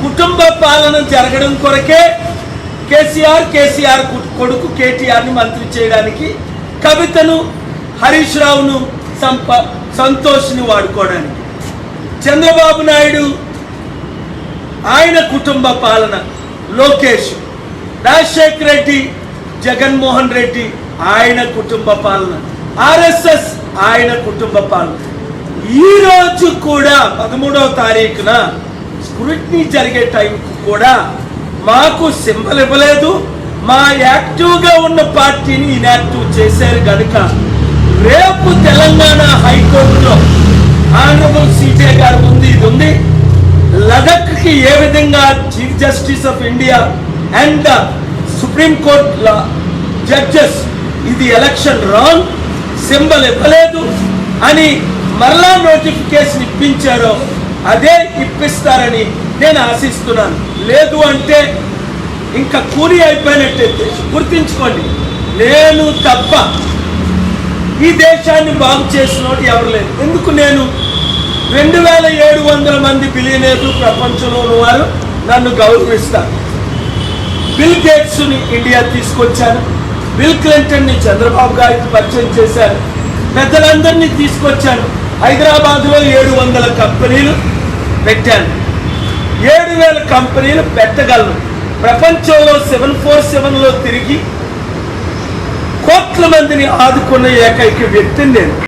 కుటుంబ పాలన జరగడం కొరకే కేసీఆర్ కొడుకు కేటీఆర్ని మంత్రి చేయడానికి, కవితను హరీష్ రావును సంతోష్ని వాడుకోవడానికి, చంద్రబాబు నాయుడు ఆయన కుటుంబ పాలన, లోకేష్, రాజశేఖర్ రెడ్డి, జగన్మోహన్ రెడ్డి ఆయన కుటుంబ పాలన, ఆర్ఎస్ఎస్ ఆయన కుటుంబ పాలన. ఈ రోజు కూడా 13వ తారీఖున స్క్రూటినీ జరిగే టైంకు కూడా మాకు సింబల్ ఇవ్వలేదు. మా యాక్టివ్గా ఉన్న పార్టీని ఇన్యాక్టివ్ చేశారు కనుక రేపు తెలంగాణ హైకోర్టులో ఆనరబుల్ సిజే గారు ముందు ఇది ఉంది. లడఖ్కి ఏ విధంగా chief justice of India and supreme court judges ఇది ఎలక్షన్ రాంగ్, సింబల్ ఇవ్వలేదు అని మరలా నోటిఫికేషన్ ఇప్పించారో అదే ఇప్పిస్తారని నేను ఆశిస్తున్నాను. లేదు అంటే ఇంకా కూలి అయిపోయినట్టే. గుర్తించుకోండి, నేను తప్ప ఈ దేశాన్ని బాగు చేసినోడు ఎవరు లేదు. ఎందుకు నేను 2700 మంది బిలియనీర్లు ప్రపంచంలో వారు నన్ను గౌరవిస్తారు. బిల్ గేట్స్ని ఇండియా తీసుకొచ్చాను, బిల్ క్లింటన్ని చంద్రబాబు గారికి పరిచయం చేశాను, పెద్దలందరినీ తీసుకొచ్చాను. హైదరాబాద్లో 700 కంపెనీలు పెట్టాను. 7000 కంపెనీలు పెట్టగలను. ప్రపంచంలో 747లో తిరిగి కోట్ల మందిని ఆదుకున్న ఏకైక వ్యక్తిని నేను.